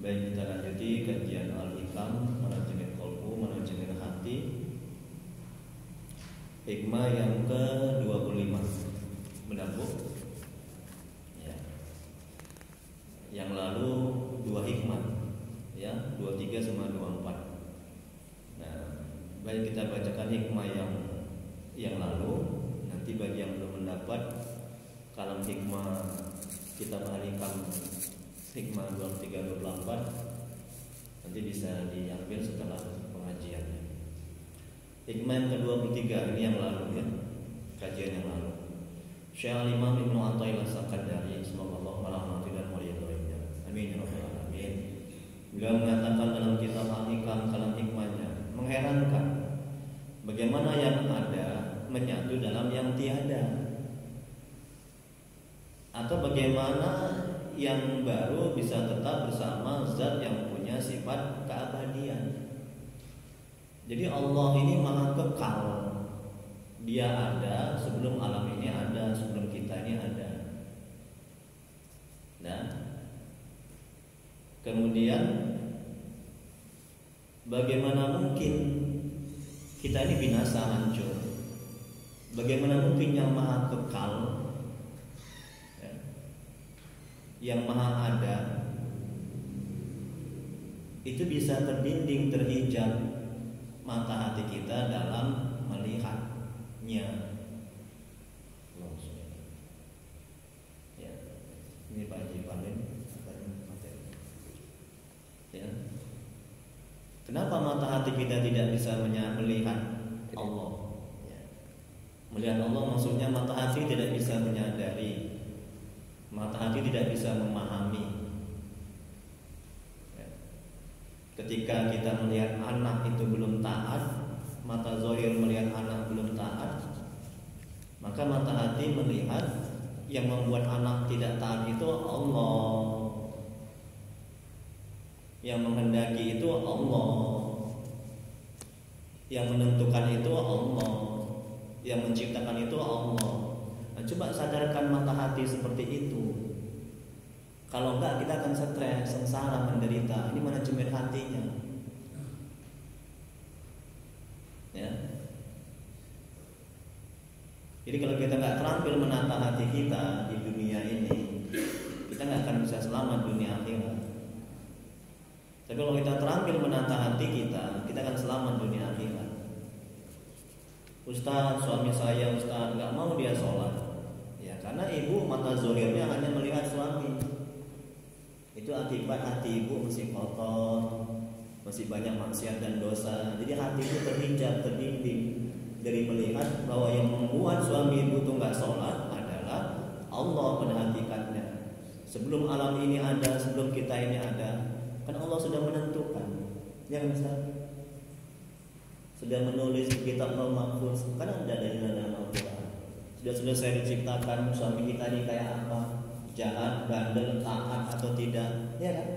Baik, kita lanjuti kajian Al-Hikam, manajemen qalbu, manajemen hati. Hikmah yang ke-25. Benar, Bu? Ya. Yang lalu 2 hikmah. Ya, 23 sama 24. Nah, baik kita bacakan hikmah yang lalu. Nanti bagi yang belum mendapat kalam hikmah kitab Al-Hikam hikmah 23-24 nanti bisa diambil setelah pengajiannya. Hikmah yang ke-23 ini yang lalu ya, kajian yang lalu. Syekh Al-Imam Ibnu Athaillah As-Sakandari, semoga Allah merahmati dan meridhoinya. Amin ya rabbal alamin. Beliau mengatakan dalam kitab Al-Hikam kalam hikmahnya, mengherankan bagaimana yang ada menyatu dalam yang tiada, atau bagaimana yang baru bisa tetap bersama zat yang punya sifat keabadian. Jadi Allah ini maha kekal. Dia ada sebelum alam ini ada, sebelum kita ini ada. Nah, kemudian bagaimana mungkin kita ini binasa, hancur? Bagaimana mungkin yang maha kekal, yang maha ada, itu bisa terbimbing, terhijab mata hati kita dalam melihatnya. Ya, ini Pak Haji Paling ya. Kenapa mata hati kita tidak bisa melihat Allah? Ya. Melihat Allah maksudnya mata hati tidak bisa menyadari, mata hati tidak bisa memahami. Ketika kita melihat anak itu belum taat, mata zahir melihat anak belum taat, maka mata hati melihat yang membuat anak tidak taat itu Allah, yang menghendaki itu Allah, yang menentukan itu Allah, yang menciptakan itu Allah. Nah, coba sadarkan mata hati seperti itu. Kalau enggak kita akan stres, sengsara, menderita. Ini manajemen hatinya. Ya. Jadi kalau kita nggak terampil menata hati kita di dunia ini, kita nggak akan bisa selamat dunia akhirat. Tapi kalau kita terampil menata hati kita akan selamat dunia akhirat. Ustaz, suami saya Ustaz nggak mau dia sholat. Ya karena ibu mata zahirnya hanya melihat suami. Itu akibat hati ibu masih kotor, masih banyak maksiat dan dosa. Jadi hati itu terhijab, terbimbing dari melihat bahwa yang membuat suami ibu itu nggak sholat adalah Allah pada hakikatnya. Sebelum alam ini ada, sebelum kita ini ada, kan Allah sudah menentukan. Ya kan Ustaz? Sudah menulis di kitab Lauh Mahfuz, kan ada dari dalam Al-Quran. Sudah selesai diciptakan suami kita ini kayak apa, jahat, bandel, taat atau tidak, ya kan?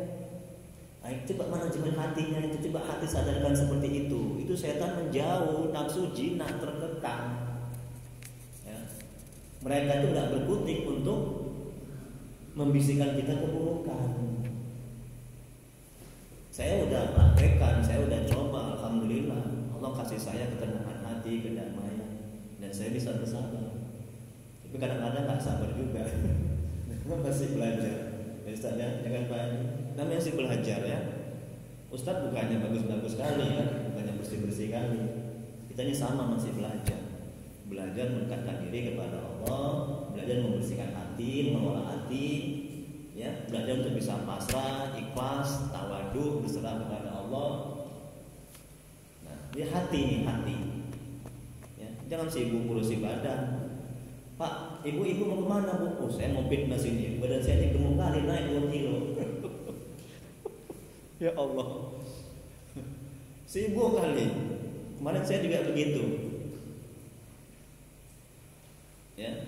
Nah, coba manajemen hatinya itu, coba hati sadarkan seperti itu. Itu setan menjauh, nafsu jinak terkekang. Ya. Mereka itu nggak berkutik untuk membisikkan kita keburukan. Saya udah praktekkan, saya udah coba, alhamdulillah. Allah kasih saya ketenangan hati, kedamaian, dan saya bisa bersabar. Tapi kadang-kadang nggak sabar juga. Masih belajar. Ya Ustaz ya, jangan Pak. Namanya masih belajar ya. Ustaz bukannya bagus-bagus sekali ya, bukannya bersih-bersih kali. Kita ini sama masih belajar. Belajar mendekatkan diri kepada Allah, belajar membersihkan hati, mengolah hati, ya, belajar untuk bisa pasrah, ikhlas, tawadhu, berserah kepada Allah. Dia hati nih, hati. Ya, jangan sibuk ngurusi badan. Pak, ibu mau kemana Bu? Oh, saya mau fitness ini. Badan saya ini gemuk kali, naik 2 kilo. Ya Allah, sibuk kali. Kemarin saya juga begitu. Ya,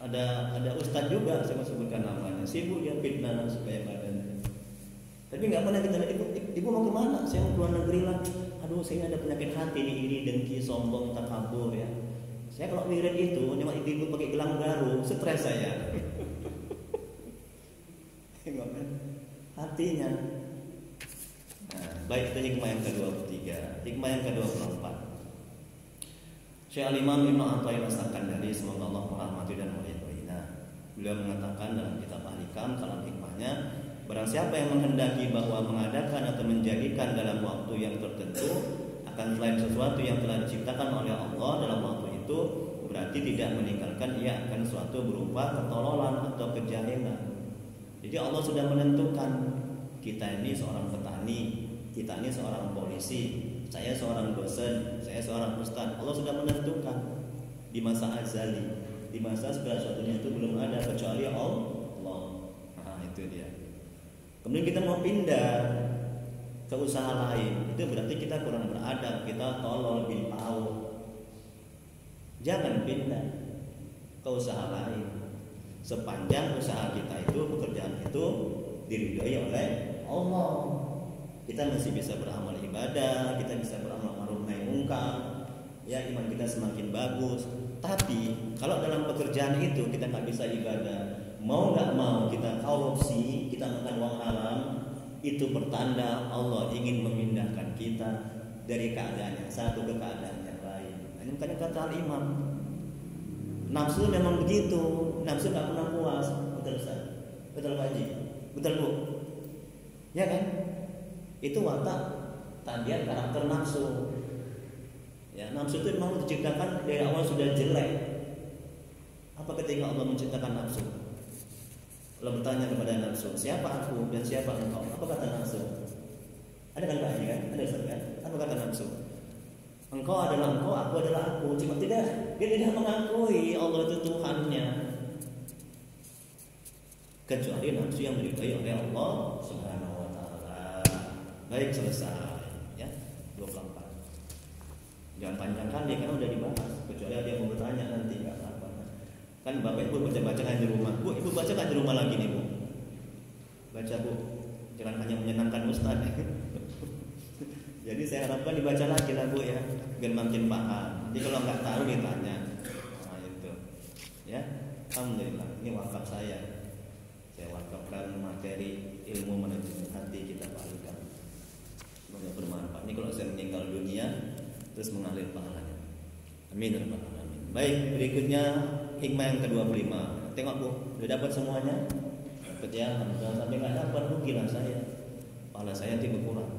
ada ustadz juga, saya mau sebutkan namanya. Sibuk dia fitness supaya badannya. Tapi nggak pernah kita lihat ibu mau kemana? Saya mau keluar negeri lah. Aduh, saya ada penyakit hati nih, iri, dengki, sombong, takabur ya. Saya kalau wirid itu nengok ibu pakai gelang baru, stres saya. Tengok kan hatinya. baik, itu hikmah yang ke-23. Hikmah yang ke-24. Syekh Al-Imam Ibnu Athaillah As-Sakandari, semoga Allah merahmati dan meridhoinya. Beliau mengatakan dalam kitab Al-Hikam kalam hikmahnya, barang siapa yang menghendaki bahwa mengadakan atau menjadikan dalam waktu yang tertentu akan selain sesuatu yang telah diciptakan oleh Allah dalam waktu itu, berarti tidak meninggalkan ia akan suatu berupa ketololan atau kejahilan. Jadi Allah sudah menentukan, kita ini seorang petani, kita ini seorang polisi, saya seorang dosen, saya seorang ustaz. Allah sudah menentukan di masa azali, di masa segala sesuatunya itu belum ada kecuali Allah. Nah, itu dia. Kemudian kita mau pindah ke usaha lain, itu berarti kita kurang beradab, kita tolol bin pau. Jangan pindah ke usaha lain sepanjang usaha kita itu, pekerjaan itu diridhoi oleh Allah. Kita masih bisa beramal ibadah, kita bisa beramal ma'ruf nahi munkar, ya iman kita semakin bagus. Tapi kalau dalam pekerjaan itu kita nggak bisa ibadah, mau nggak mau kita korupsi, kita makan uang haram, itu pertanda Allah ingin memindahkan kita dari keadaan yang satu ke keadaan yang lain. Ini makanya kata Al-Imam, nafsu memang begitu, nafsu nggak pernah puas. Betul Ustaz? Betul Pak Haji? Betul Bu? Ya kan? Itu watak tadian karakter nafsu. Ya, nafsu itu memang diciptakan dari awal sudah jelek. Apa ketika Allah menciptakan nafsu? Allah bertanya kepada nafsu, siapa aku dan siapa engkau? Apa kata nafsu? Ada kan Pak Haji kan? Ada Ustaz kan? Apa kata nafsu? Engkau adalah engkau, aku adalah aku. Cuma dia tidak mengakui Allah itu Tuhannya. Kecuali nafsu yang diridhoi oleh Allah Subhanahu wa taala. Baik, selesai ya. 24. Jangan panjang kali karena udah dibahas. Kecuali ada yang mau bertanya nanti enggak apa-apa. Kan Bapak Ibu baca-baca kan di rumah. Bu, Ibu baca kan di rumah lagi nih, Bu. Baca, Bu. Jangan hanya menyenangkan Ustaz. Jadi saya harapkan dibaca lagi lah Bu ya, biar makin paham. Jadi kalau nggak tahu ditanya. Nah itu, ya. Alhamdulillah, ini wakaf saya. Saya wakafkan materi ilmu manajemen hati kita bagikan. Semoga bermanfaat. Ini kalau saya meninggal dunia, terus mengalir pahalanya. Amin ya rabbal alamin. Baik, berikutnya hikmah yang ke-25. Tengok Bu, udah dapat semuanya? Dapat ya, jangan sampai nggak dapat, rugilah saya. Pahala saya tidak berkurang.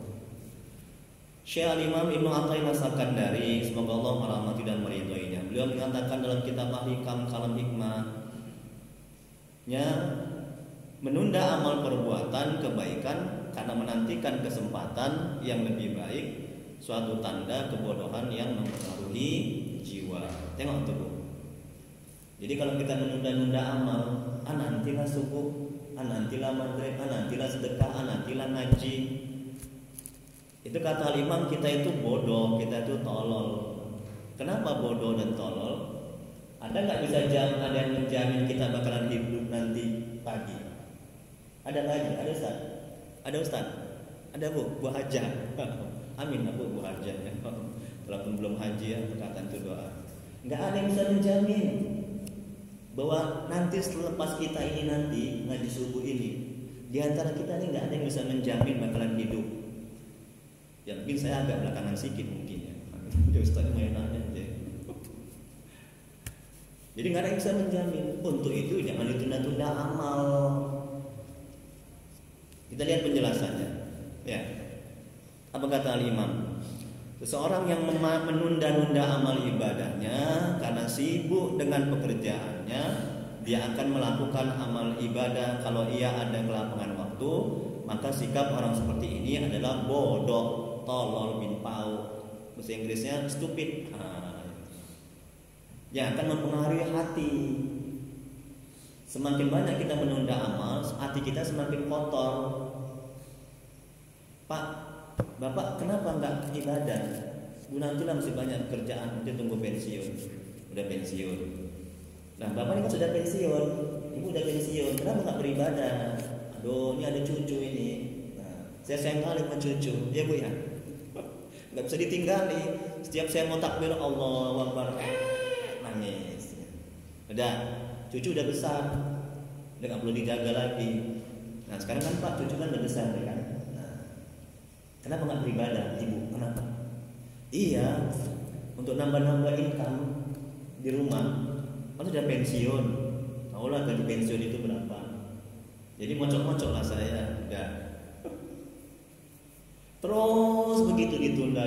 Syekh Al-Imam Ibnu Athaillah As-Sakandari, semoga Allah merahmati dan meridhoinya. Beliau mengatakan dalam kitab Al-Hikam kalam hikmahnya, menunda amal perbuatan kebaikan karena menantikan kesempatan yang lebih baik, suatu tanda kebodohan yang mempengaruhi jiwa. Tengok tuh Bu. Jadi kalau kita menunda-nunda amal, nantilah subuh, nantilah maghrib, nantilah sedekah, nantilah ngaji. Itu kata Al-Imam, kita itu bodoh, kita itu tolol. Kenapa bodoh dan tolol? Ada nggak bisa ada yang menjamin kita bakalan hidup nanti pagi? Ada lagi, ada Ustaz? Ada Ustaz? Ada Bu Haja. Amin Bu Haja. Walaupun belum haji ya, perkataan itu doa. Nggak ada yang bisa menjamin bahwa nanti selepas kita ini nanti ngaji subuh ini, di antara kita ini nggak ada yang bisa menjamin bakalan hidup. Ya mungkin saya agak belakangan sedikit mungkin ya. Jadi Ustaz mainannya aja. Jadi nggak ada yang bisa menjamin. Untuk itu jangan ditunda-tunda amal. Kita lihat penjelasannya. Ya. Apa kata Al-Imam? Seseorang yang menunda-nunda amal ibadahnya karena sibuk dengan pekerjaannya, dia akan melakukan amal ibadah kalau ia ada kelapangan waktu, maka sikap orang seperti ini adalah bodoh, tolol bin pau. Bahasa Inggrisnya stupid. Yang akan mempengaruhi hati. Semakin banyak kita menunda amal, hati kita semakin kotor. Pak, Bapak kenapa enggak ibadah? Bu nantilah masih banyak kerjaan, nanti tunggu pensiun. Udah pensiun. Nah, Bapak ini kan sudah pensiun, Ibu udah pensiun, kenapa enggak beribadah? Aduh, ini ada cucu ini. Nah, saya sayang kali sama cucu, ya Bu ya. Nggak bisa ditinggali. Setiap saya mau takbir Allahu Akbar, nangis. Udah, cucu udah besar, udah nggak perlu dijaga lagi. Nah sekarang kan Pak, cucu kan udah besar ya kan. Nah, Kenapa nggak beribadah, ibu? Kenapa? Iya, untuk nambah-nambah income di rumah. Kan sudah pensiun, tahulah gaji pensiun itu berapa. Jadi mocok-mocok lah saya, udah. Terus begitu ditunda.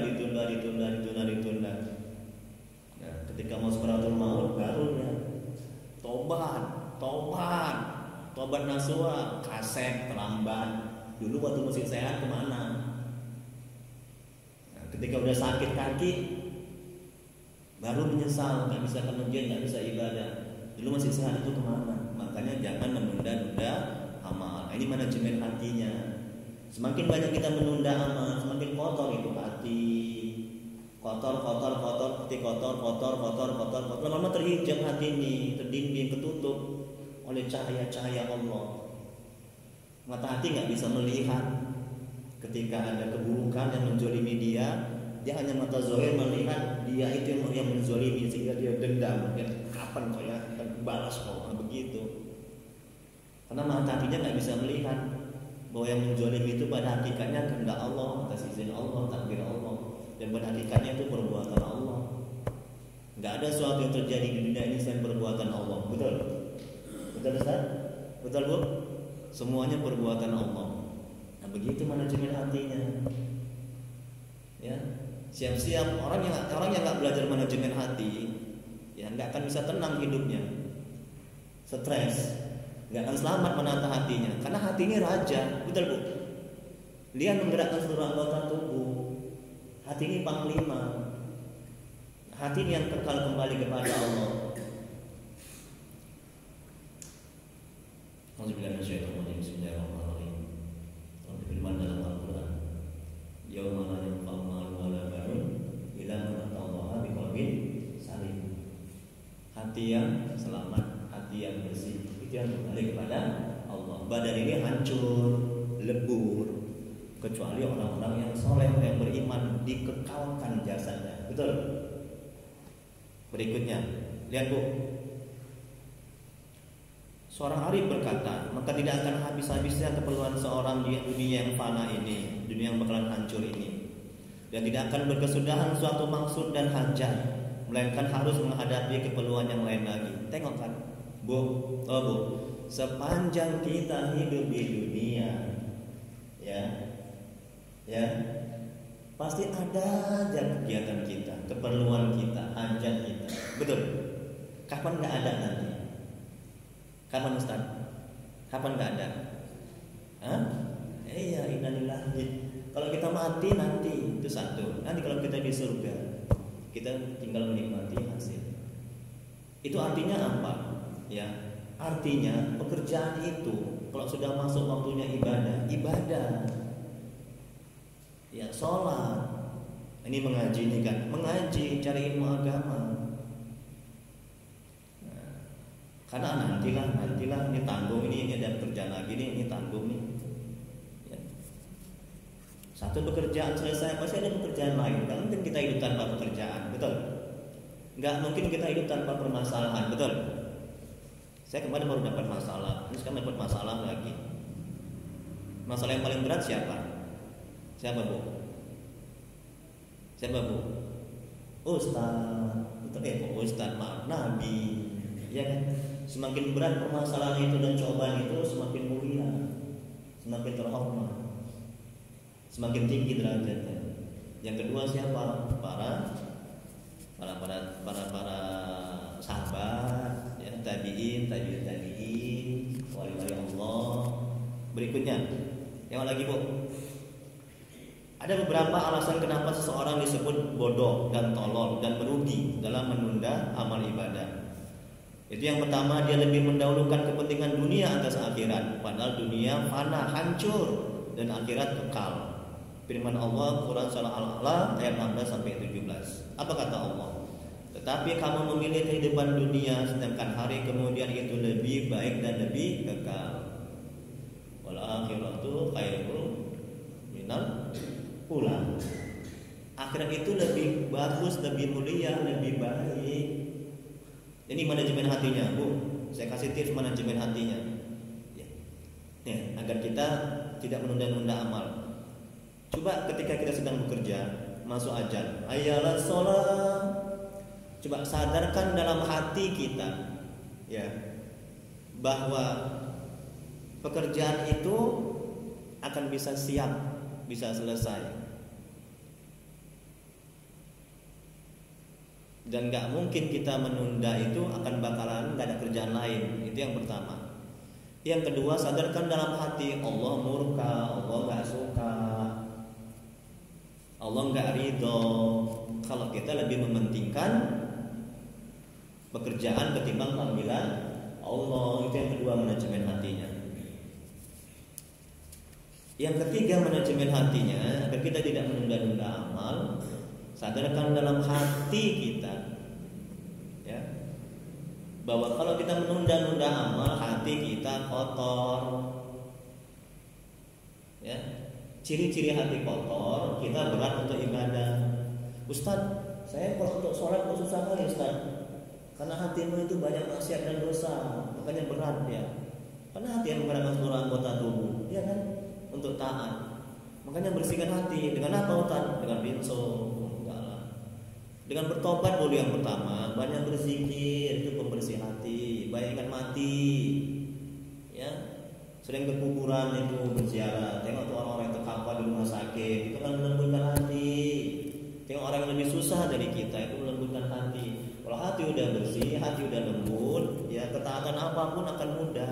Nah, ketika mau sekaratul maut baru ya tobat nasuha, kaset terlambat. Dulu waktu masih sehat kemana? Nah, ketika udah sakit kaki baru menyesal, nggak bisa ke masjid, nggak bisa ibadah. Dulu masih sehat itu kemana? Makanya jangan menunda-nunda amal. Ini manajemen hatinya. Semakin banyak kita menunda amal, semakin kotor itu hati. Kotor. Lama-lama terhijab hati ini, terbimbing, ketutup oleh cahaya Allah. Mata hati nggak bisa melihat ketika ada keburukan yang menzolimi dia hanya mata zahir melihat dia itu yang menzolimi sehingga dia dendam. Kapan kau ya akan balas kau begitu? Karena mata hatinya nggak bisa melihat bahwa yang menzolimi itu pada hakikatnya kehendak Allah, atas izin Allah, takdir Allah, dan pada hakikatnya itu perbuatan Allah. Nggak ada sesuatu yang terjadi di dunia ini selain perbuatan Allah. Betul Ustaz? Betul Bu? Semuanya perbuatan Allah. Nah begitu manajemen hatinya. Ya, siap-siap orang yang nggak belajar manajemen hati, ya nggak akan bisa tenang hidupnya, stres, nggak akan selamat menata hatinya, karena hati ini raja, betul Bu? Dia menggerakkan seluruh anggota tubuh. Hati ini panglima. Hati ini yang kekal kembali kepada Allah. Bismillahirrahmanirrahim. Allah berfirman dalam Al-Quran, yauma la yanfa'u malun wala banun illa man atallaha biqalbin salim. Hati yang selamat, hati yang bersih, itu yang kembali kepada Allah. Badan ini hancur, lebur, kecuali orang-orang yang soleh, yang beriman, dikekalkan jasanya. Betul? Berikutnya, lihat Bu. Seorang arif berkata, maka tidak akan habis-habisnya keperluan seorang di dunia yang fana ini, dunia yang bakalan hancur ini, dan tidak akan berkesudahan suatu maksud dan hajat, melainkan harus menghadapi keperluan yang lain lagi. Tengok kan, Bu, sepanjang kita hidup di dunia, ya, pasti ada aja kegiatan kita, keperluan kita, hajat kita. Betul? Kapan nggak ada nanti? Kapan Ustaz? Kapan nggak ada? Iya, innalillahi. Kalau kita mati nanti itu satu. Nanti kalau kita di surga, kita tinggal menikmati hasil. Itu artinya apa? Ya, artinya pekerjaan itu kalau sudah masuk waktunya ibadah. Ya, sholat. Ini mengaji nih kan, mengaji, cari ilmu agama. Karena nantilah ini tanggung, ini ada pekerjaan lagi nih, ini tanggung nih. Ya. Satu pekerjaan selesai, pasti ada pekerjaan lain. Gak mungkin kita hidup tanpa pekerjaan, betul? Gak mungkin kita hidup tanpa permasalahan, betul? Saya kemarin baru dapat masalah, ini sekarang dapat masalah lagi. Masalah yang paling berat siapa? Siapa Bu? Ustaz, maaf, Nabi. Ya kan? Semakin berat permasalahan itu dan cobaan itu, semakin mulia, semakin terhormat, semakin tinggi derajatnya. Yang kedua siapa? Para sahabat, ya, tabi'in, wali-wali Allah. Berikutnya, yang lagi Bu. Ada beberapa alasan kenapa seseorang disebut bodoh dan tolol dan merugi dalam menunda amal ibadah. Itu yang pertama, dia lebih mendahulukan kepentingan dunia atas akhirat, padahal dunia fana, hancur, dan akhirat kekal. Firman Allah Quran surah Al-A'la ayat 16 sampai 17. Apa kata Allah? Tetapi kamu memilih kehidupan dunia, sedangkan hari kemudian itu lebih baik dan lebih kekal. Wal akhiratu khairun minal ula. Akhirat itu lebih bagus, lebih mulia, lebih baik. Ini manajemen hatinya, Bu. Saya kasih tips manajemen hatinya. Ya, agar kita tidak menunda-nunda amal. Coba ketika kita sedang bekerja, masuk azan, ayalah sholat. Coba sadarkan dalam hati kita, ya, bahwa pekerjaan itu akan bisa siap, bisa selesai. Dan gak mungkin kita menunda itu akan bakalan gak ada kerjaan lain. Itu yang pertama. Yang kedua, sadarkan dalam hati Allah murka, Allah gak suka, Allah gak ridho kalau kita lebih mementingkan pekerjaan ketimbang panggilan Allah. Itu yang kedua, manajemen hatinya. Yang ketiga, manajemen hatinya agar kita tidak menunda-nunda amal. Sadarkan dalam hati kita, ya, bahwa kalau kita menunda-nunda amal, hati kita kotor. Ya, ciri-ciri hati kotor, kita berat untuk ibadah. Ustadz, saya kalau untuk sholat kok susah kali Ustadz, karena hatimu itu banyak maksiat dan dosa, makanya berat ya. Karena hati yang menggerakkan seluruh anggota tubuh, ya kan, untuk taat. Makanya bersihkan hati dengan apa Ustadz? Dengan rinso. Dengan bertobat dulu yang pertama, banyak berzikir, itu pembersih hati, bayangkan mati, ya, sering ke kuburan itu berziarah, tengok tuh orang-orang yang terkapar di rumah sakit, itu kan melembutkan hati. Tengok orang yang lebih susah dari kita, itu melembutkan hati. Kalau hati udah bersih, hati udah lembut, ya ketaatan apapun akan mudah.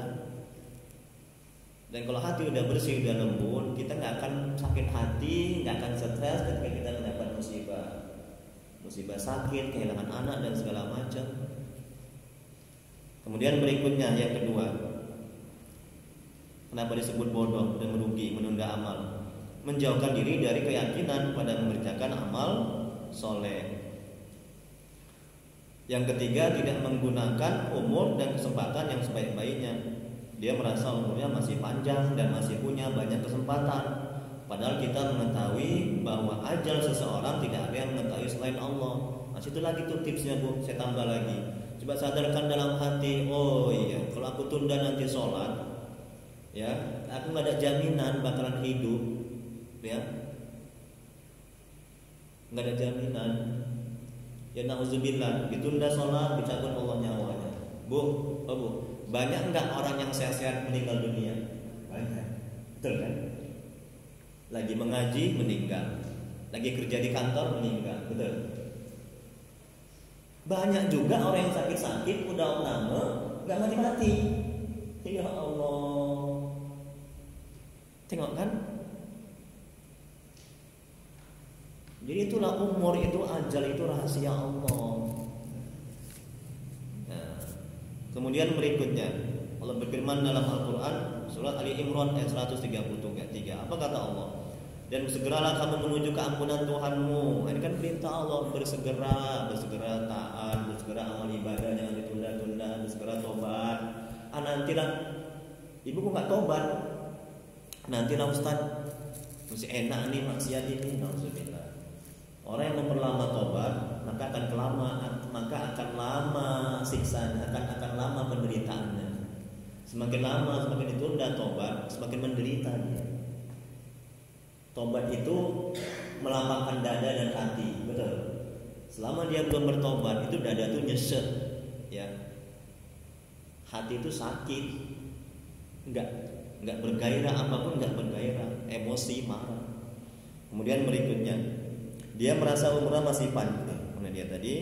Dan kalau hati udah bersih, udah lembut, kita nggak akan sakit hati, nggak akan stres ketika kita mendapat musibah sakit, kehilangan anak dan segala macam. Kemudian berikutnya yang kedua, kenapa disebut bodoh dan merugi, menunda amal? Menjauhkan diri dari keyakinan pada mengerjakan amal soleh. Yang ketiga, tidak menggunakan umur dan kesempatan yang sebaik-baiknya. Dia merasa umurnya masih panjang dan masih punya banyak kesempatan. Padahal kita mengetahui bahwa ajal seseorang tidak ada yang mengetahui selain Allah. Nah, situ lagi tuh tipsnya Bu, saya tambah lagi. Coba sadarkan dalam hati, oh iya, kalau aku tunda nanti sholat, ya, aku nggak ada jaminan bakalan hidup, ya, nggak ada jaminan. Ya nauzubillah, ditunda sholat, dicabut Allah nyawanya. Bu, oh Bu, banyak nggak orang yang sehat-sehat meninggal dunia? Banyak, betul kan? Lagi mengaji meninggal, lagi kerja di kantor meninggal, betul. Banyak juga orang yang sakit-sakit udah lama nggak mati-mati. Ya Allah, tengok kan? Jadi itulah umur itu, ajal itu rahasia Allah. Nah, kemudian berikutnya Allah berfirman dalam Al-Quran surat Ali Imran ayat 133. Apa kata Allah? Dan bersegeralah kamu menuju keampunan Tuhanmu. Ini kan perintah Allah, bersegera taat, bersegera amal ibadah, jangan ditunda-tunda, bersegera tobat. Nantilah, ibu kok nggak tobat? Nantilah Ustaz, masih enak nih maksiat ini, nauzubillah. Orang yang memperlama tobat, maka akan lama siksanya, akan lama penderitaannya. Semakin lama, semakin ditunda tobat, semakin menderita dia. Tobat itu melapangkan dada dan hati, betul. Selama dia belum bertobat, itu dada itu nyesek, ya. Hati itu sakit, nggak bergairah, apapun nggak bergairah, emosi, marah. Kemudian berikutnya, dia merasa umurnya masih panjang. Karena dia tadi,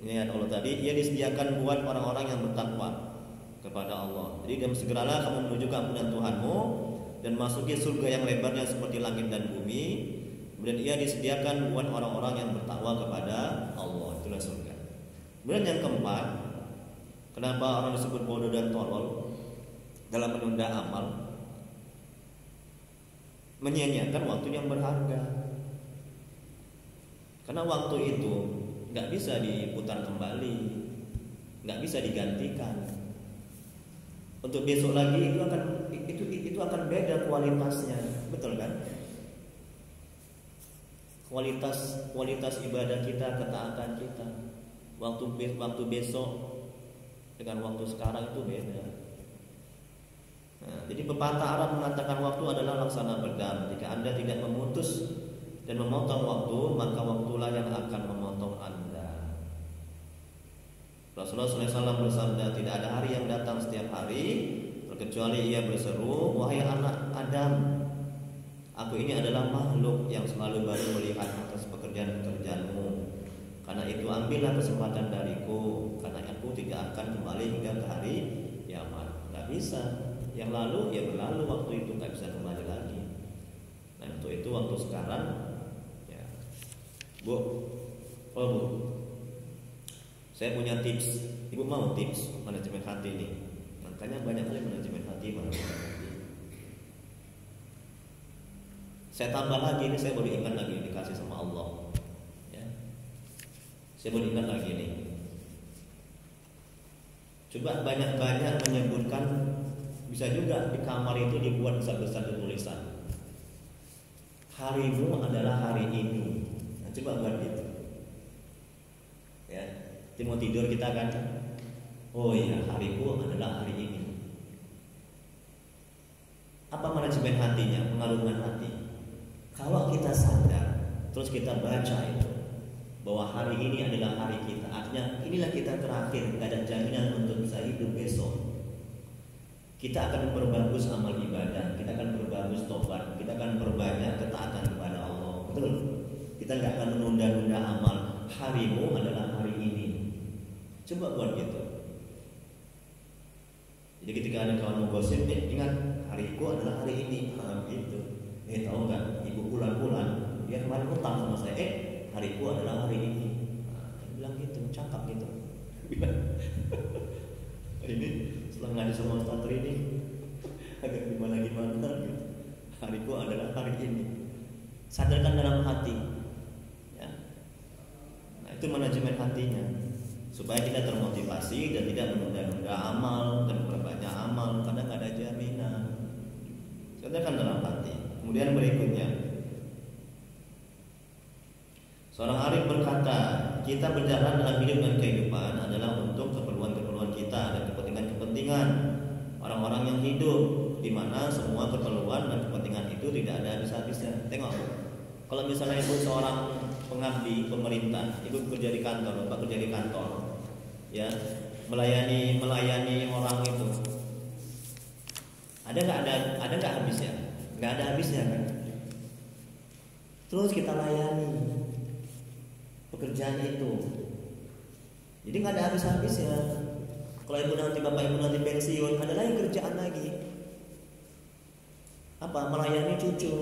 niat Allah tadi, ia disediakan buat orang-orang yang bertakwa kepada Allah. Jadi dia segeralah kamu menuju keampunan Tuhanmu dan masuki surga yang lebarnya seperti langit dan bumi. Kemudian ia disediakan buat orang-orang yang bertakwa kepada Allah, itulah surga. Kemudian yang keempat, kenapa orang disebut bodoh dan tolol dalam menunda amal? Menyia-nyiakan waktu yang berharga. Karena waktu itu nggak bisa diputar kembali, nggak bisa digantikan. Untuk besok lagi itu akan beda kualitasnya, betul kan? Kualitas ibadah kita, ketaatan kita, waktu besok dengan waktu sekarang itu beda. Nah, jadi pepatah Arab mengatakan waktu adalah laksana pedang. Jika Anda tidak memutus dan memotong waktu, maka waktulah yang akan memotong Anda. Rasulullah SAW bersabda, tidak ada hari yang datang setiap hari kecuali ia berseru, wahai anak Adam, aku ini adalah makhluk yang selalu baru melihat atas pekerjaan-pekerjaanmu. Karena itu ambillah kesempatan dariku, karena aku tidak akan kembali hingga ke hari kiamat. Gak bisa. Yang lalu ya berlalu, waktu itu gak bisa kembali lagi. Nah untuk itu waktu sekarang ya. Bu, oh bu, saya punya tips. Ibu mau tips manajemen hati ini? Makanya banyak kali manajemen hati. Saya tambah lagi, ini saya baru ingat lagi dikasih sama Allah ya. Saya baru ingat lagi nih. Coba banyak-banyak menyebutkan, bisa juga di kamar itu dibuat besar-besar tulisan, harimu adalah hari ini. Nah, coba buat gitu ya. Kita mau tidur kita kan, oh iya hariku adalah hari ini. Apa manajemen hatinya? Pengarungan hati. Kalau kita sadar, terus kita baca itu bahwa hari ini adalah hari kita, artinya inilah kita terakhir, gak ada jaminan untuk bisa hidup besok. Kita akan memperbagus amal ibadah, kita akan memperbagus tobat, kita akan perbanyak ketaatan kepada Allah. Betul? Kita gak akan menunda-nunda amal. Harimu adalah hari ini. Coba buat gitu. Jadi ketika ada kawan mau gosip, ingat hariku adalah hari ini. Gitu. Tahu nggak? Ibu bulan-bulan dia kemarin utang sama saya. Hariku adalah hari ini. Dia bilang gitu, cakap gitu. Ini setelah ngaji sama Ustaz ini agak gimana gitu. Hariku adalah hari ini. Sadarkan dalam hati. Ya. Nah itu manajemen hatinya. Supaya kita termotivasi dan tidak menunda-nunda amal dan perbanyak amal karena nggak ada jaminan. Sadarkan dalam hati. Kemudian berikutnya, seorang arif berkata, kita berjalan dalam hidup dan kehidupan adalah untuk keperluan-keperluan kita dan kepentingan-kepentingan orang-orang yang hidup, di mana semua keperluan dan kepentingan itu tidak ada habis-habisnya. Tengok, kalau misalnya ibu seorang pengabdi pemerintah, ibu kerja di kantor, bapak kerja di kantor, ya melayani orang itu, ada nggak habisnya? Nggak ada habisnya kan? Terus kita layani pekerjaan itu, jadi nggak ada habis-habisnya. Kalau bapak ibu nanti pensiun, ada lagi kerjaan lagi. Apa? Melayani cucu,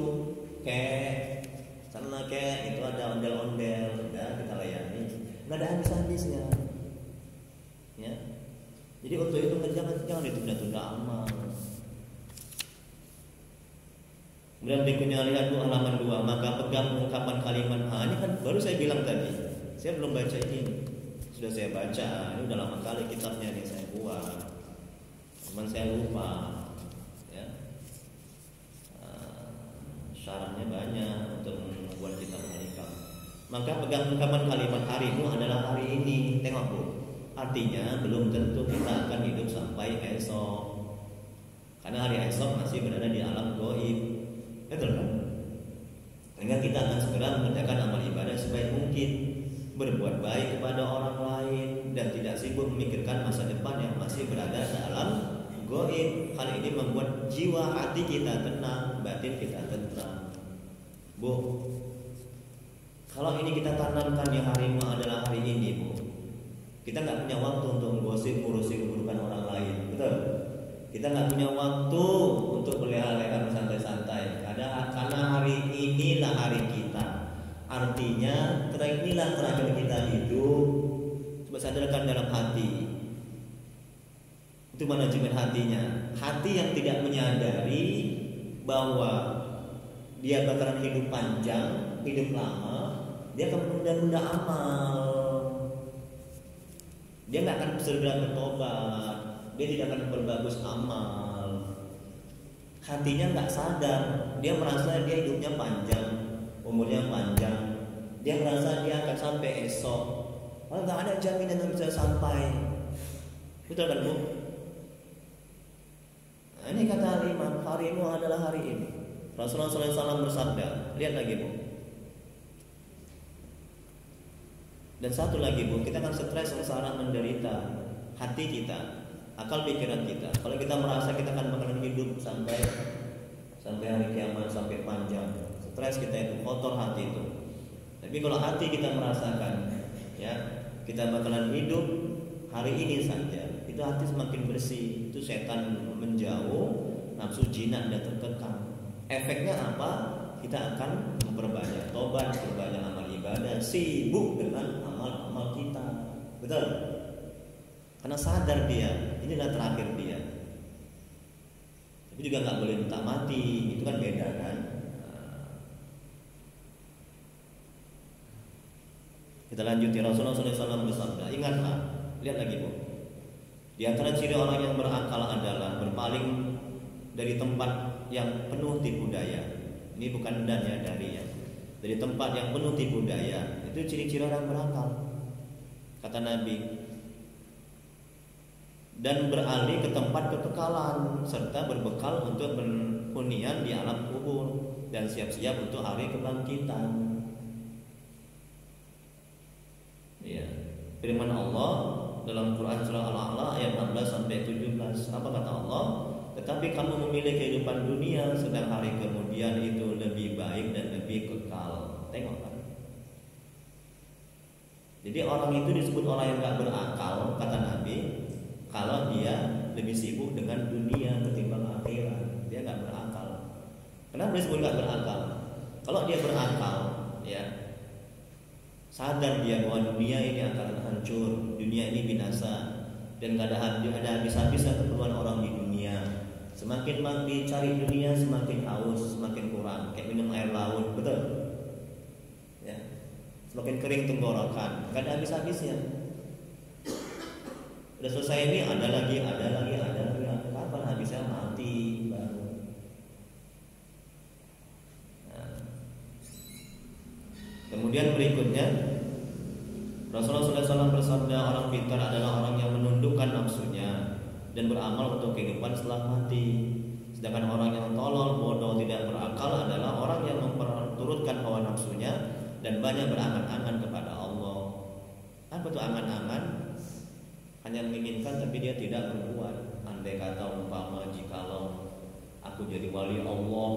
kayak sana kayak itu ada ondel-ondel, udah kita layani, nggak ada habis-habisnya. Ya, jadi untuk itu jangan ditunda-tunda amal. Kemudian berikutnya lihat tuh halaman 2, maka pegang ungkapan kalimat. Ini kan baru saya bilang tadi. Saya belum baca ini. Sudah saya baca. Ini udah lama kali kitabnya nih saya buat. Cuman saya lupa. Ya. Syaratnya banyak untuk membuat kitab menikah. Maka pegang ungkapan kalimat harimu adalah hari ini. Tengok Bu. Artinya belum tentu kita akan hidup sampai esok. Karena hari esok masih berada di alam gaib. Betul kan? Sehingga kita akan segera mengerjakan amal ibadah sebaik mungkin, berbuat baik kepada orang lain dan tidak sibuk memikirkan masa depan yang masih berada dalam gaib. Hal ini membuat jiwa hati kita tenang, batin kita tenang. Bu, kalau ini kita tanamkan di harimu adalah hari ini, Bu, kita nggak punya waktu untuk gosip ngurusin keburukan orang lain, betul? Kita nggak punya waktu untuk berleha-leha bersantai-santai. Karena hari inilah hari kita. Artinya inilah terakhir kita hidup. Coba sadarkan dalam hati. Itu manajemen hatinya. Hati yang tidak menyadari bahwa dia bakalan hidup panjang, hidup lama, dia akan menunda-nunda amal. Dia nggak akan segera bertobat. Dia tidak akan memperbagus amal. Hatinya nggak sadar. Dia merasa dia hidupnya panjang, umurnya panjang. Dia merasa dia akan sampai esok. Kalau nggak ada jaminan yang bisa sampai. Betul kan Bu? Nah, ini kata adalah hari ini. Rasulullah SAW bersabda, lihat lagi Bu. Dan satu lagi Bu, kita kan stres, sengsara, menderita. Hati kita, akal pikiran kita. Kalau kita merasa kita akan bakalan hidup sampai hari kiamat, sampai panjang, stres kita itu, kotor hati itu. Tapi kalau hati kita merasakan, ya kita bakalan hidup hari ini saja, itu hati semakin bersih, itu setan menjauh, nafsu jinak dan terkekang. Efeknya apa? Kita akan memperbanyak tobat, memperbanyak amal ibadah, sibuk dengan amal-amal kita. Betul? Karena sadar dia, inilah terakhir dia. Tapi juga nggak boleh minta mati, itu kan beda kan? Kita lanjuti. Rasulullah SAW bersabda, ingatlah, lihat lagi Bu. Di antara ciri orang yang berakal adalah berpaling dari tempat yang penuh tipu daya. Ini bukan dan ya, dari ya. Dari tempat yang penuh tipu daya. Itu ciri-ciri orang berakal. Kata Nabi. Dan beralih ke tempat kekekalan, serta berbekal untuk berhunian di alam kubur dan siap-siap untuk hari kebangkitan. Ya. Firman Allah dalam Quran surah Al-A'la ayat 16 sampai 17. Apa kata Allah? Tetapi kamu memilih kehidupan dunia, sedang hari kemudian itu lebih baik dan lebih kekal. Tengok kan? Jadi orang itu disebut orang yang gak berakal, kata Nabi, kalau dia lebih sibuk dengan dunia ketimbang akhirat. Dia gak berakal. Kenapa disebut gak berakal? Kalau dia berakal, ya sadar dia bahwa dunia ini akan hancur, dunia ini binasa, dan gak ada habis-habisnya keperluan orang di dunia. Semakin dicari dunia, semakin haus, semakin kurang. Kayak minum air laut, betul? Ya, semakin kering tenggorokan, gak ada habis-habisnya. Udah selesai ini ada lagi. Kapan habisnya? Mati baru. Nah. Kemudian berikutnya Rasulullah SAW bersabda, orang pintar adalah orang yang menundukkan nafsunya dan beramal untuk kehidupan setelah mati. Sedangkan orang yang tolol, bodoh, tidak berakal adalah orang yang memperturutkan hawa nafsunya dan banyak berangan-angan kepada Allah. Apa itu angan-angan? Hanya menginginkan tapi dia tidak berbuat. Andai kata umpama jikalau aku jadi wali Allah,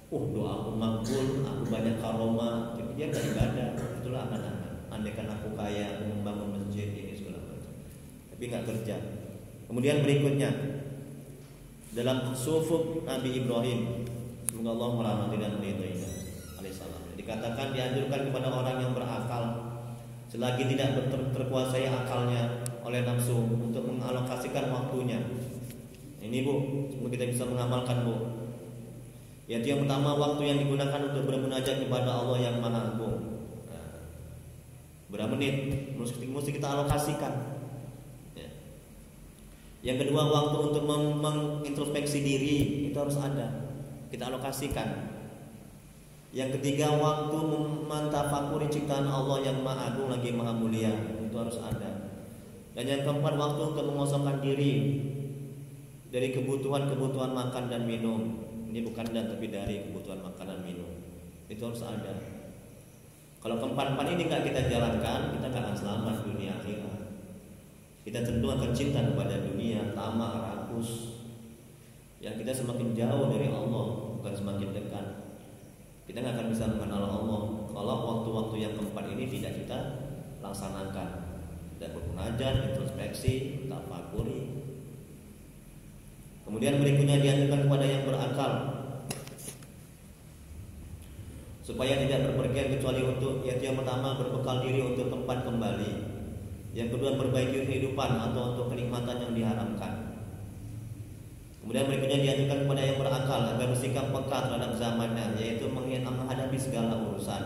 doa aku makbul, aku banyak karomah, tapi dia tidak ibadah. Itulah angan-angan. Andai kan aku kaya, aku membangun masjid ini segala macam, tapi nggak kerja. Kemudian berikutnya dalam sufuk Nabi Ibrahim, semoga Allah merahmati dan meridhoinya, alaihissalam, dikatakan dianjurkan kepada orang yang berakal selagi tidak terkuasai akalnya oleh nafsu untuk mengalokasikan waktunya. Ini Bu, semoga kita bisa mengamalkan Bu. Yaitu yang pertama, waktu yang digunakan untuk bermunajat kepada Allah yang Maha Agung. Berapa menit mesti kita alokasikan. Ya. Yang kedua, waktu untuk mengintrospeksi diri itu harus ada, kita alokasikan. Yang ketiga, waktu mentafakuri ciptaan Allah yang Maha Agung lagi Maha Mulia, itu harus ada. Dan yang keempat, waktu untuk mengosongkan diri dari kebutuhan makan dan minum. Ini bukan dan tapi dari kebutuhan makan dan minum, itu harus ada. Kalau keempat-empat ini nggak kita jalankan, kita nggak akan selamat dunia akhirat. Kita tentu akan cinta kepada dunia, tamak, rakus. Yang kita semakin jauh dari Allah, bukan semakin dekat. Kita nggak akan bisa mengenal Allah kalau waktu-waktu yang keempat ini tidak kita laksanakan. Dan bermunajat, introspeksi, tafakuri. Kemudian berikutnya dianjurkan kepada yang berakal supaya tidak berpergian kecuali untuk, yaitu yang pertama berbekal diri untuk tempat kembali, yang kedua perbaiki kehidupan atau untuk kenikmatan yang diharamkan. Kemudian berikutnya dianjurkan kepada yang berakal agar bersikap peka terhadap zamannya, yaitu menghadapi segala urusan,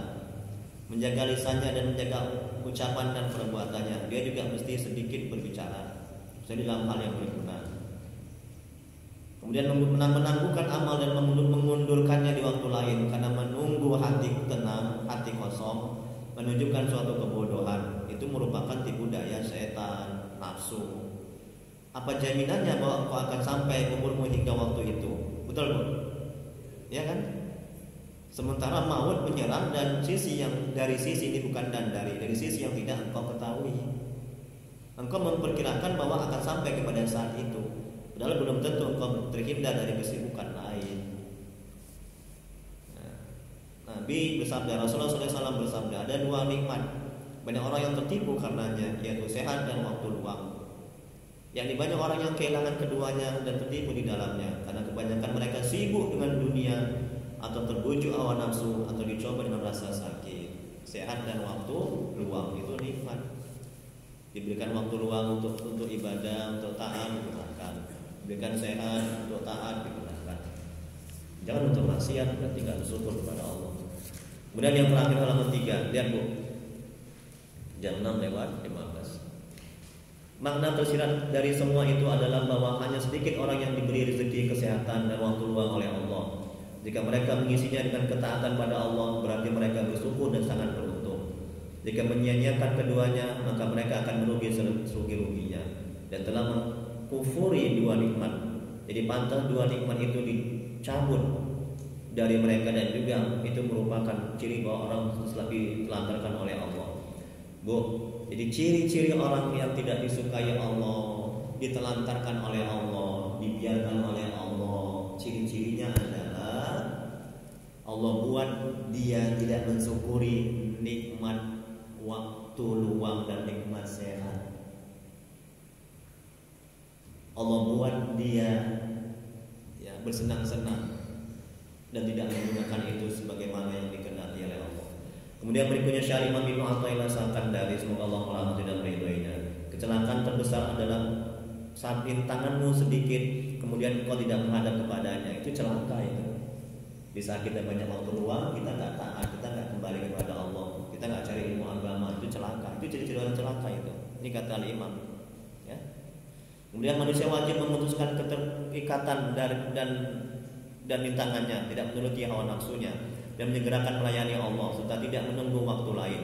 menjaga lisannya dan menjaga ucapan dan perbuatannya. Dia juga mesti sedikit berbicara, misalnya dalam hal yang berguna. Kemudian menangguhkan amal dan mengundurkannya di waktu lain, karena menunggu hati tenang, hati kosong menunjukkan suatu kebodohan. Itu merupakan tipu daya setan, nafsu. Apa jaminannya bahwa engkau akan sampai umurmu hingga waktu itu? Betul Bu? ya kan? Sementara maut menyerang dan dari sisi ini bukan dari sisi yang tidak engkau ketahui. Engkau memperkirakan bahwa akan sampai kepada saat itu, padahal belum tentu engkau terhindar dari kesibukan lain. Nabi bersabda, Rasulullah SAW bersabda, ada dua nikmat banyak orang yang tertipu karenanya, yaitu sehat dan waktu luang. Yang banyak orang yang kehilangan keduanya dan tertipu di dalamnya, karena kebanyakan mereka sibuk dengan dunia atau terbujuk hawa nafsu atau dicoba dengan rasa sakit. Sehat dan waktu luang itu nikmat. Diberikan waktu luang untuk ibadah, untuk taat digunakan. Diberikan sehat untuk taat digunakan. Jangan untuk maksiat, berarti tidak bersyukur kepada Allah. Kemudian yang terakhir halaman 3, lihat Bu, jam 6:15. Makna tersirat dari semua itu adalah bahwa hanya sedikit orang yang diberi rezeki kesehatan dan waktu luang oleh Allah. Jika mereka mengisinya dengan ketaatan pada Allah, berarti mereka bersyukur dan sangat beruntung. Jika menyia-nyiakan keduanya, maka mereka akan merugi serugi-ruginya dan telah mengkufuri dua nikmat. Jadi pantas dua nikmat itu dicabut dari mereka, dan juga itu merupakan ciri bahwa orang telah ditelantarkan oleh Allah. Bu, jadi ciri-ciri orang yang tidak disukai Allah, ditelantarkan oleh Allah, dibiarkan oleh Allah, ciri-cirinya adalah Allah buat dia tidak mensyukuri nikmat waktu luang dan nikmat sehat. Allah buat dia bersenang-senang dan tidak menggunakan itu sebagaimana yang dikehendaki oleh Allah. Kemudian berikutnya Syekh Imam Ibnu Athaillah Sakandari, semoga Allah merahmati dan meridhoinya. Kecelakaan terbesar adalah saat tanganmu sedikit kemudian engkau tidak menghadap kepadanya. Itu celaka itu. Di saat kita banyak waktu luang, kita nggak taat, kita nggak kembali kepada Allah, kita nggak cari ilmu agama, itu celaka. Itu ciri-ciri orang celaka itu. Ini kata Imam. Ya. Kemudian manusia wajib memutuskan keterikatan dan rintangannya, tidak menuruti hawa nafsunya, dan menyegerakan melayani Allah serta tidak menunggu waktu lain.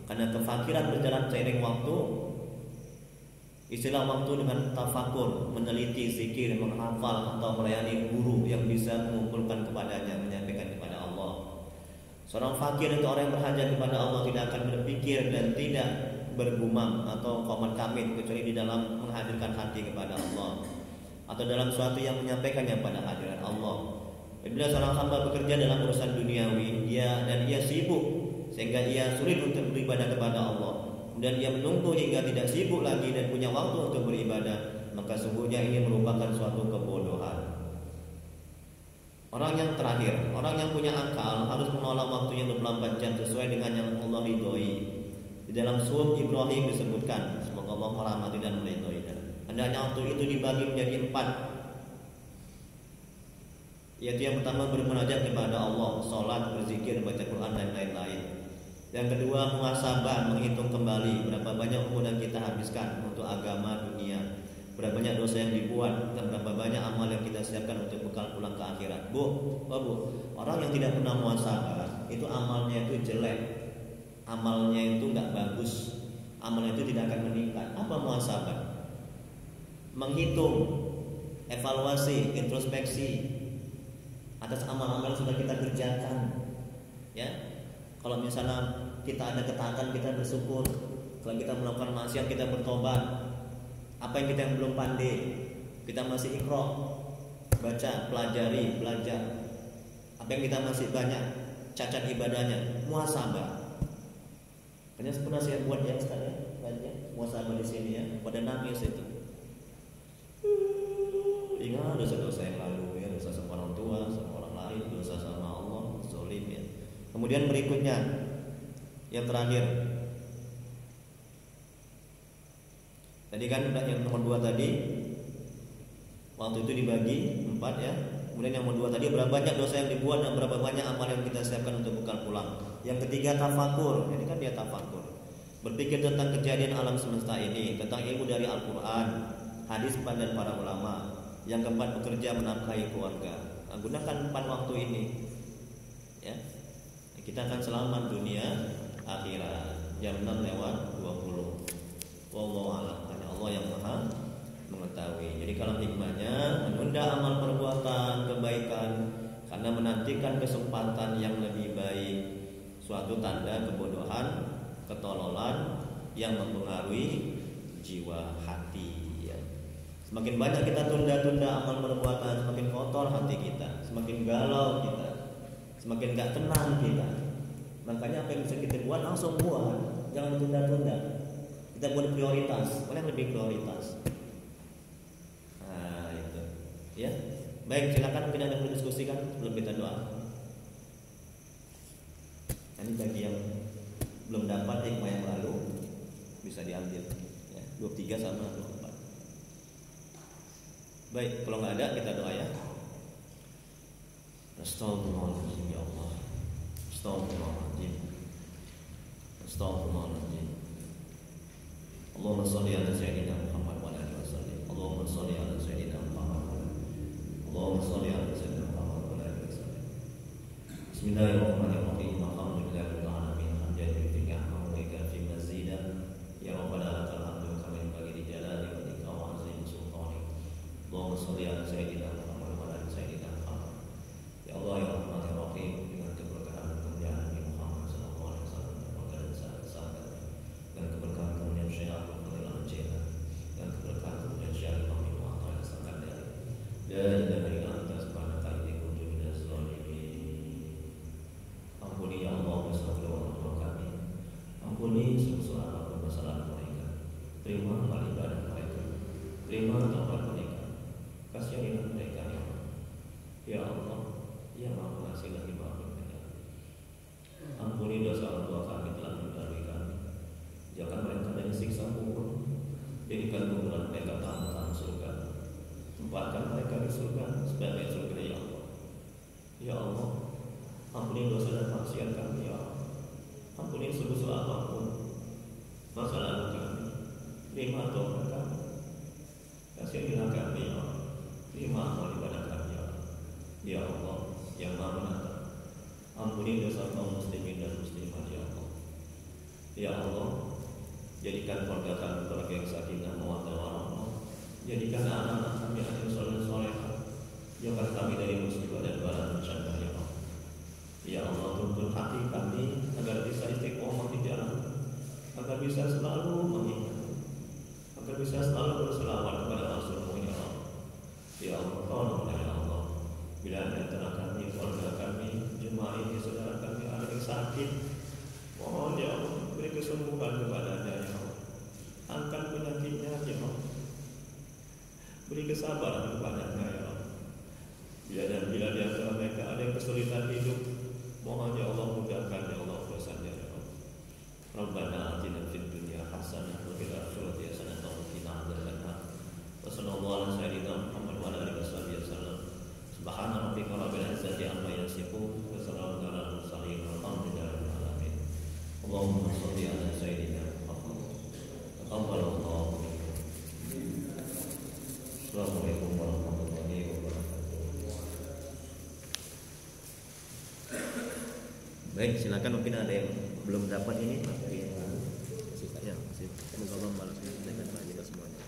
Karena kefakiran berjalan seiring waktu. Istilah waktu dengan tafakur, meneliti, zikir, menghafal atau melayani guru yang bisa mengumpulkan kepadanya, menyampaikan kepada Allah. Seorang fakir atau orang yang berhajat kepada Allah tidak akan berpikir dan tidak bergumam atau qomat kamit kecuali di dalam menghadirkan hati kepada Allah atau dalam suatu yang menyampaikannya pada hadirat Allah. Bila seorang hamba bekerja dalam urusan duniawi, ia sibuk sehingga ia sulit untuk beribadah kepada Allah, dan ia menunggu hingga tidak sibuk lagi dan punya waktu untuk beribadah, maka sungguhnya ini merupakan suatu kebodohan. Orang yang terakhir, orang yang punya akal harus menolak waktunya 24 jam sesuai dengan yang Allah ridhoi. Di dalam surat Ibrahim disebutkan, semoga Allah merahmati dan meridhoinya, hendaknya waktu itu dibagi menjadi 4. Yaitu yang pertama bermunajat kepada Allah, sholat, berzikir, baca Quran dan lain-lain. Yang kedua muhasabah, menghitung kembali berapa banyak umur yang kita habiskan untuk agama dunia, berapa banyak dosa yang dibuat, dan berapa banyak amal yang kita siapkan untuk bekal pulang ke akhirat. Bu, orang yang tidak pernah muhasabah itu amalnya itu jelek, amalnya itu nggak bagus, amalnya itu tidak akan meningkat. Apa muhasabah? Menghitung, evaluasi, introspeksi atas amal-amal yang sudah kita kerjakan. Ya. Kalau misalnya kita ada ketaatan, kita bersyukur. Kalau kita melakukan maksiat, kita bertobat. Apa yang kita belum pandai, kita masih iqra, baca, pelajari, belajar. Apa yang kita masih banyak cacat ibadahnya, muhasabah. Pernah saya buat ya sekalian, muhasabah di sini ya, pada nangis itu. Ingat dosa-dosa yang lalu ya, dosa sama orang tua, sama orang lain, dosa sama Allah, zalim ya. Kemudian berikutnya yang terakhir, tadi kan yang nomor 2 tadi, waktu itu dibagi 4 ya. Kemudian yang nomor 2 tadi berapa banyak dosa yang dibuat dan berapa banyak amal yang kita siapkan untuk bekal pulang. Yang ketiga tafakur, ini kan dia tafakur, berpikir tentang kejadian alam semesta ini, tentang ilmu dari Al-Quran, hadis dan para ulama. Yang keempat bekerja menafkahi keluarga. Gunakan 4 waktu ini ya. Kita akan selamat dunia akhirat. Jam 6:20. Wallahu a'lam. Hanya Allah yang Maha mengetahui. Jadi kalau hikmahnya menunda amal perbuatan kebaikan karena menantikan kesempatan yang lebih baik, suatu tanda kebodohan, ketololan yang mempengaruhi jiwa hati ya. Semakin banyak kita tunda-tunda amal perbuatan, semakin kotor hati kita, semakin galau kita, semakin gak tenang kita. Makanya apa yang bisa kita buat langsung buat, jangan tunda-tunda. Kita buat prioritas, mana yang lebih prioritas? Nah itu ya. Baik, silakan kita ada berdiskusikan sebelum kita doa. Ini bagi yang belum dapat hikmah yang lalu bisa diambil ya, 23 sama 24. Baik, kalau nggak ada kita doa ya. Astagfirullahaladzim ya Allah. Astagfirullahaladzim. Astagfirullahaladzim. Allahumma sholli ala sayyidina Muhammad wa ala alihi wasallam. Allahumma sholli ala sayyidina Muhammad wa ala Allahumma sholli ala sayyidina Muhammad wa ala alihi wasallam. Bismillahirrahmanirrahim. Alhamdulillahirabbil alamin. Hamdan lillahi wa fi mazida. Ya rabbana lakal hamdu kama yanbaghi li jalali wajhika wa azimi sultanik. Allahumma sholli ala sayyidina Muhammad wa ala ali sayyidina Muhammad. Ya Allah ya Rahman ya Rahim, dengan keberkahan kemuliaan Nabi Muhammad sallallahu alaihi wasallam dan sahabat, dan keberkahan kemuliaan Syekh Abdul Qadir Al-Jailani, dan keberkahan kemuliaan Syekh Al-Hamid wa ta'ala Sakandari. La ilaha illa anta subhanaka inni kuntu minaz zalimin. Ampuni ya Allah dosa orang tua kami, ampuni segala apapun kesalahan mereka. Terima amal ibadah mereka, terima taubat mereka, kasihanilah mereka ya Allah. Ya Allah, ya Maha Pengasih lagi Maha Penyayang. Ampuni dosa orang tua kami telah mendahului kami. Jangan mereka dari siksa kubur, jadikan kuburan mereka tahan surga. Tempatkan mereka di surga sebagai surga ya Allah. Ya Allah, ampuni dosa dan maksiat kami ya Allah. Ampuni sebesar apapun masa lalu kami. Terima taubat kami, kasihanilah kami ya Allah. Terima amal ibadah kami ya Allah. Ya Allah yang Maha Penata, ampuni dosa kaum muslimin dan muslimat ya Allah. Ya Allah, jadikan keluarga kami keluarga yang sakinah mawaddah warahmah. Jadikan anak-anak kami yang soleh solehah. Jauhkan kami dari musibah dan bala bencana ya Allah. Ya Allah, tuntun hati kami agar bisa istiqomah di jalan, agar bisa selalu mengingat, agar bisa selalu berselawat kepada Rasulullah ya Allah. Ya Allah, tolonglah ya Allah. Bila di antara kami, keluarga kami, jemaah ini, saudara kami ada yang sakit, mohon ya Allah, beri kesembuhan kepadanya ya Allah. Angkat penyakitnya ya Allah. Beri kesabaran kepadanya ya Allah. Bila di antara mereka ada yang kesulitan hidup, mohon ya Allah mudahkan ya Allah urusannya ya Allah. Rabbana atina fid dunya hasanah wa fil akhirati hasanah wa qina adzabannar. Wa sallallahu ala sayyidina Muhammad wa ala alihi wasallam. Subhana rabbika rabbil izzati amma yasifun wa salamun alal mursalin walhamdulillahi alamin. Allahumma shalli ala sayyidina Muhammad. Taqabbalallahu minkum. Assalamualaikum warahmatullahi wabarakatuh. Baik, silakan mungkin ada yang belum dapat ini materi yang lalu. Ya, masih. Semoga Allah membalas dengan baik kita semuanya.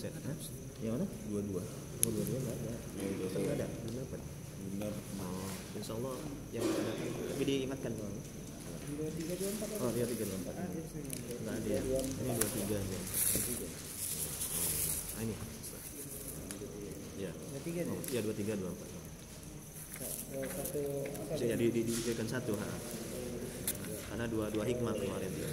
Set, yang mana? Dua-dua. Oh, dua-dua nggak ada. Dua-dua nggak ada. Belum dapat. Benar. Oh, insya Allah yang ada. Tapi diingatkan kalau. 2324. Oh, dia 324. Nggak ada ya. Ini 23 ya. Ah, ini. Ya. 23. Oh, ya 23 24. Satu apa? Jadi dijadikan satu, ha. Karena dua hikmah kemarin dia.